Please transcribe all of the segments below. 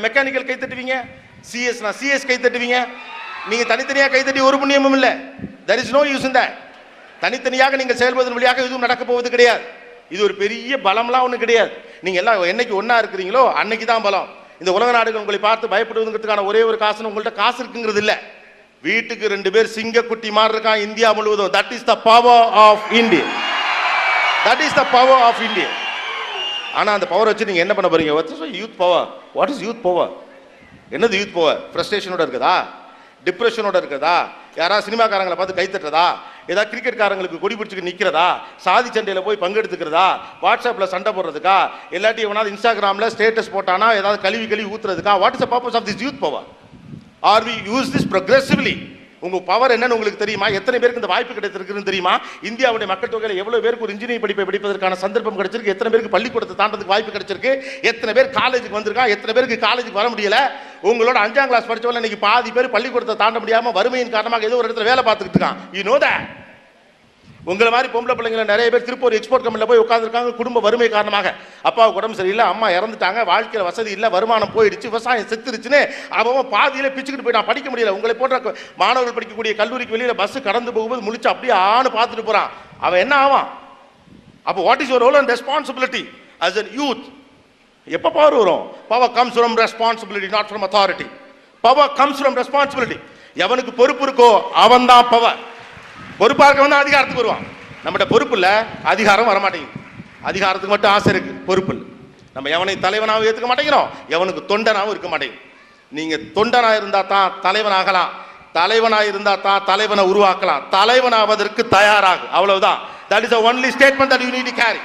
Mechanical கை தட்டுவீங்க, சிஎஸ்னா CS கை தட்டுவீங்க. நீங்க தனித்தனியா கை தட்டி ஒரு புண்ணியமும் இல்லை. there is no use in that. தனித்தனியாக நீங்கள் செயல்படுவதன் வழியாக எதுவும் நடக்க போவது கிடையாது. இது ஒரு பெரிய பலம்லாம் ஒன்றும் கிடையாது. நீங்க எல்லாம் என்னைக்கு ஒன்னா இருக்கிறீங்களோ அன்னைக்கு தான் பலம். இந்த உலக நாடுகள் உங்களை பார்த்து பயப்படுவதற்கான ஒரே ஒரு காசு உங்கள்ட்ட காசு இருக்குங்கிறது இல்லை. வீட்டுக்கு 2 பேர் சிங்க குட்டி மாதிரி இருக்கான் இந்தியா முழுவதும். That is the power of India. That is the power of India. ஆனா அந்த பவர் வச்சு நீங்க என்ன பண்ண போறீங்க? Youth power. What is youth power? என்னது யூத் பவர்? ஃப்ரஸ்ட்ரேஷனோட இருக்குதா? டிப்ரெஷனோட இருக்குதா? யாராவது சினிமாக்காரங்களை பார்த்து கை தட்டுறதா? ஏதாவது கிரிக்கெட்காரங்களுக்கு கொடி பிடிச்சிட்டு நிற்கிறதா? சாதி சண்டையில் போய் பங்கெடுத்துக்கிறதா? வாட்ஸ்அப்பில் சண்டை போடுறதுக்கா? எல்லாத்தையும் எவனாவது இன்ஸ்டாகிராமில் ஸ்டேட்டஸ் போட்டானா ஏதாவது கழுவி ஊத்துறதுக்கா? What is the purpose of this youth power? Are we use this progressively? உங்க பவர் என்னன்னு உங்களுக்கு தெரியுமா? எத்தனை பேருக்கு இந்த வாய்ப்பு கிடைத்திருக்குன்னு தெரியுமா? இந்தியாவுடைய மக்கள் தொகையில் எவ்வளவு பேருக்கு ஒரு இன்ஜினியரிங் படிப்பை படிப்பதற்கான சந்தர்ப்பம் கிடைச்சிருக்கு? எத்தனை பேருக்கு பள்ளிக்கூடத்தை தாண்டதுக்கு வாய்ப்பு கிடைச்சிருக்கு? எத்தனை பேர் காலேஜுக்கு வந்திருக்கான்? எத்தனை பேருக்கு காலேஜுக்கு வர முடியல? உங்களோட 5ஆம் கிளாஸ் படிச்சவங்க இன்னைக்கு பாதி பேர் பள்ளிக்கூடத்தை தாண்ட முடியாம வறுமையின் காரணமாக ஏதோ ஒரு இடத்துல வேலை பார்த்துக்கிட்டு இருக்கான். You know that? உங்களை மாதிரி பொம்பளை பிள்ளைங்களை நிறைய பேர் திருப்பூர் எக்ஸ்போர்ட் கம்பெனியில் போய் உட்காந்துருக்காங்க குடும்ப வறுமை காரணமாக. அப்பாவுக்கு உடம்பு சரியில்லை, அம்மா இறந்துட்டாங்க, வாழ்க்கையில் வசதி இல்லை, வருமானம் போயிடுச்சு, விவசாயம் செத்துருச்சுன்னு அவன் பாதியில பிச்சுக்கிட்டு போய் நான் படிக்க முடியல. உங்களை போன்ற மாணவர்கள் படிக்கக்கூடிய கல்லூரிக்கு வெளியில பஸ் கடந்து போகும்போது முழிச்சு அப்படியே ஆணு பார்த்துட்டு போறான். அவன் என்ன ஆவான்? அப்போ what is your role and responsibility as an youth? எப்போ பவர் வரும்? Power comes from responsibility, not from authority. Power comes from responsibility. எவனுக்கு பொறுப்பு இருக்கோ அவன் தான் பவர். பொறுப்பாக வந்து அதிகாரத்துக்கு வருவான். நம்மகிட்ட பொறுப்பு இல்லை, அதிகாரம் வரமாட்டேங்குது. அதிகாரத்துக்கு மட்டும் ஆசை இருக்கு, பொறுப்பு இல்லை. நம்ம எவனை தலைவனாகவும் ஏற்றுக்க மாட்டேங்கிறோம், எவனுக்கு தொண்டனாகவும் இருக்க மாட்டேங்குது. நீங்க தொண்டனா இருந்தா தான் தலைவனாகலாம், தலைவனா இருந்தா தான் தலைவனை உருவாக்கலாம். தலைவனாவதற்கு தயாராகும், அவ்வளவுதான். That is the only statement that you need to carry.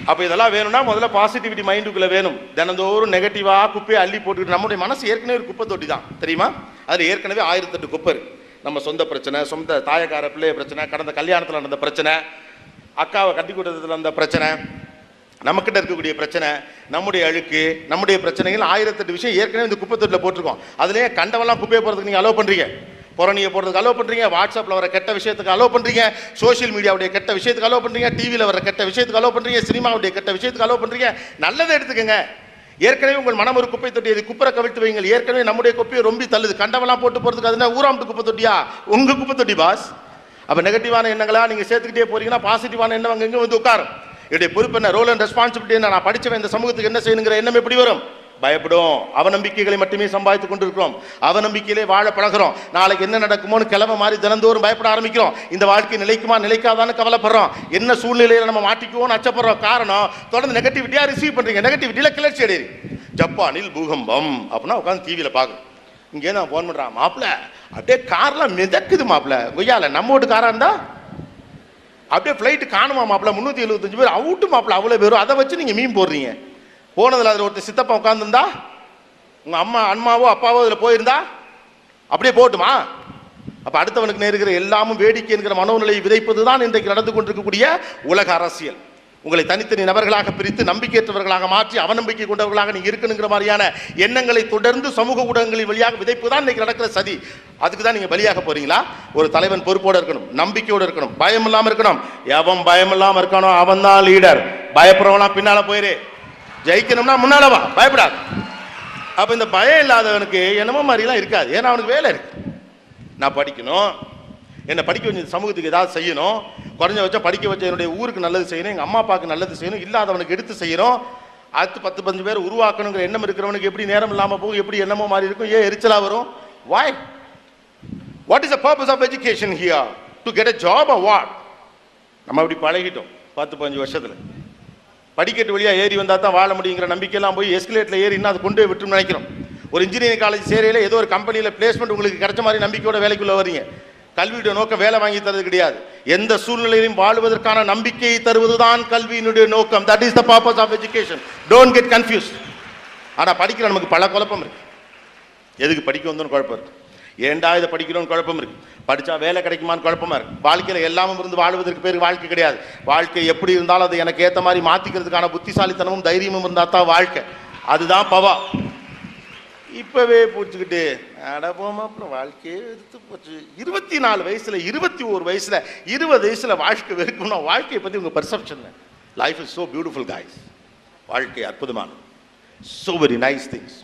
அப்போ இதெல்லாம் வேணும்னா முதல்ல பாசிட்டிவிட்டி மைண்டுக்குள்ள வேணும். தினந்தோறும் நெகட்டிவா குப்பையை அள்ளி போட்டுக்கிட்டு நம்முடைய மனசு ஏற்கனவே ஒரு குப்பை தொட்டி தான் தெரியுமா? அது ஏற்கனவே 1008 குப்பை இருக்கு. நம்ம சொந்த பிரச்சனை, சொந்த தாயக்கார பிள்ளைய பிரச்சனை, கடந்த கல்யாணத்தில் நடந்த பிரச்சனை, அக்காவை கட்டி கொடுத்ததுல அந்த பிரச்சனை, நம்மக்கிட்ட இருக்கக்கூடிய பிரச்சனை, நம்முடைய அழுக்கு, நம்முடைய பிரச்சனைகள் 1008 விஷயம் ஏற்கனவே இந்த குப்பை தொட்டில் போட்டிருக்கோம். அதுலேயே கண்டவெல்லாம் குப்பையை போகிறதுக்கு நீங்கள் அலோவ் பண்ணுறீங்க, புறணியை போடுறதுக்கு அலோவ் பண்ணுறீங்க, வாட்ஸ்அப்பில் வர கெட்ட விஷயத்துக்கு அலோவ் பண்ணுறீங்க, சோஷியல் மீடியாவுடைய கெட்ட விஷயத்துக்கு அலோவ் பண்ணுறீங்க, டிவியில் வர கெட்ட விஷயத்துக்கு அலோவ் பண்ணுறீங்க, சினிமாவுடைய கெட்ட விஷயத்துக்கு அலோவ் பண்ணுறீங்க. நல்லதை எடுத்துக்கங்க. ஏற்கனவே உங்கள் மனம் ஒரு குப்பை தொட்டி, அது குப்பரை கவிழ்த்து வைங்கள். ஏற்கனவே நம்முடைய குப்பையை ரொம்ப தள்ளுது, கண்டவெல்லாம் போட்டு போகிறதுக்கு அதுனா ஊராம்ட்டு குப்பை தொட்டியா? உங்க குப்பை தொட்டி பாஸ். அப்போ நெகட்டிவான எண்ணங்களா நீங்கள் சேர்த்துக்கிட்டே போறீங்கன்னா பாசிட்டிவான எண்ணம் அங்கே எங்கே வந்து உட்காரும். என்னுடைய பொறுப்பு என்ன, ரோல் அண்ட் ரெஸ்பான்சிபிலிட்டி என்ன, நான் படித்தவன் இந்த சமூகத்துக்கு என்ன செய்யணுங்கிற எண்ணம் எப்படி வரும்? பயப்படும். அவநம்பிக்கைகளை மட்டுமே சம்பாதித்துக் கொண்டிருக்கிறோம், அவநம்பிக்கையிலே வாழ பழகிறோம். நாளைக்கு என்ன நடக்குமோன்னு கிளம்ப மாதிரி தினந்தோறும் பயப்பட ஆரம்பிக்கிறோம். இந்த வாழ்க்கை நிலைக்குமா நிலைக்காதான்னு கவலைப்படுறோம். என்ன சூழ்நிலையில நம்ம மாட்டிக்குவோம்னு அச்சப்படுறோம். காரணம் தொடர்ந்து நெகட்டிவிட்டியா ரிசீவ் பண்றீங்க. நெகட்டிவிட்டியில கிளர்ச்சி அடையுது. ஜப்பானில் பூகம்பம் அப்படின்னா உட்காந்து டிவியில பார்க்கணும். இங்கே நான் போன் பண்றான், மாப்பிள்ள அப்படியே கார்லாம் மிதக்குது மாப்பிள்ள, கொய்யால நம்ம வீட்டு காரா இருந்தா அப்படியே ஃபிளைட் காணுமா மாப்பிள்ள, 375 பேர் அவுட்டு மாப்பிள்ள, அவ்வளோ பேரும். அதை வச்சு நீங்க மீன் போடுறீங்க. போனதில் அதில் ஒருத்தர் சித்தப்பா உட்காந்துருந்தா, உங்கள் அம்மாவோ அப்பாவோ அதில் போயிருந்தா அப்படியே போட்டுமா? அப்போ அடுத்தவனுக்கு நேருகிற எல்லாமும் வேடிக்கை என்கிற மனோநிலையை விதைப்பது தான் இன்றைக்கு நடந்து கொண்டிருக்கக்கூடிய உலக அரசியல். உங்களை தனித்தனி நபர்களாக பிரித்து நம்பிக்கையற்றவர்களாக மாற்றி அவநம்பிக்கை கொண்டவர்களாக நீங்கள் இருக்கணுங்கிற மாதிரியான எண்ணங்களை தொடர்ந்து சமூக ஊடகங்களின் வழியாக விதைப்பு தான் இன்றைக்கு நடக்கிற சதி. அதுக்கு தான் நீங்கள் பலியாக போறீங்களா? ஒரு தலைவன் பொறுப்போடு இருக்கணும், நம்பிக்கையோடு இருக்கணும், பயம் இல்லாமல் இருக்கணும். எவன் பயம் இல்லாமல் இருக்கணும் அவன் தான் லீடர். பயப்படுறவனா பின்னால போயிரு, ஜெயிக்கணும்னா முன்னாலவா, பயப்படாது. அப்ப இந்த பயம் இல்லாதவனுக்கு என்னமோ மாதிரிலாம் இருக்காது. ஏன்னா அவனுக்கு வேலை இருக்கு. நான் படிக்கணும், என்னை படிக்க வச்ச சமூகத்துக்கு ஏதாவது செய்யணும், குறைஞ்ச வச்சா படிக்க வச்ச என்னுடைய ஊருக்கு நல்லது செய்யணும், எங்கள் அம்மா அப்பாவுக்கு நல்லது செய்யணும், இல்லாதவனுக்கு எடுத்து செய்யணும், அடுத்து 10-15 பேர் உருவாக்கணுங்கிற எண்ணம் இருக்கிறவனுக்கு எப்படி நேரம் இல்லாமல் போகும், எப்படி என்னமோ மாதிரி இருக்கும், ஏன் எரிச்சலாக வரும்? why? what is the purpose of education here? to get a job or what? நம்ம அப்படி பழகிட்டோம் 10-15 வருஷத்துல. படிக்கட்டு வழியாக ஏறி வந்தால் தான் வாழ முடியுங்கிற நம்பிக்கையெல்லாம் போய் எஸ்கலேட்டில் ஏறி இன்னும் அதை கொண்டு போய் விட்டுன்னு நினைக்கிறோம். ஒரு இன்ஜினியரிங் காலேஜ் சேரையில் ஏதோ ஒரு கம்பெனியில் பிளேஸ்மெண்ட் உங்களுக்கு கிடைச்ச மாதிரி நம்பிக்கையோட வேலைக்குள்ளே வரீங்க. கல்வியுடைய நோக்கம் வேலை வாங்கி தரது கிடையாது. எந்த சூழ்நிலையிலும் வாழ்வதற்கான நம்பிக்கையை தருவதுதான் கல்வியினுடைய நோக்கம். That is the purpose of education. Don't get confused. ஆனால் படிக்கிற நமக்கு பல குழப்பம் இருக்கு. எதுக்கு படிக்க வந்தோன்னு குழப்பம் இருக்கு, ஏண்டா இதை படிக்கணும்னு குழப்பம் இருக்கு, படித்தா வேலை கிடைக்குமான்னு குழப்பமா இருக்கு. வாழ்க்கையில் எல்லாமும் இருந்து வாழ்வதற்கு பேர் வாழ்க்கை கிடையாது. வாழ்க்கை எப்படி இருந்தாலும் அதை எனக்கு ஏற்ற மாதிரி மாற்றிக்கிறதுக்கான புத்திசாலித்தனமும் தைரியமும் இருந்தால் தான் வாழ்க்கை. அதுதான் பவா. இப்போவே பூச்சிக்கிட்டு அடப்போமா அப்புறம் வாழ்க்கையே எடுத்து போச்சு. 24 வயசுல 21 வயசுல 20 வயசுல வாழ்க்கை வெறுக்கணும். வாழ்க்கையை பற்றி உங்கள் perception. Life is so beautiful guys. வாழ்க்கை அற்புதமானது. So very nice things.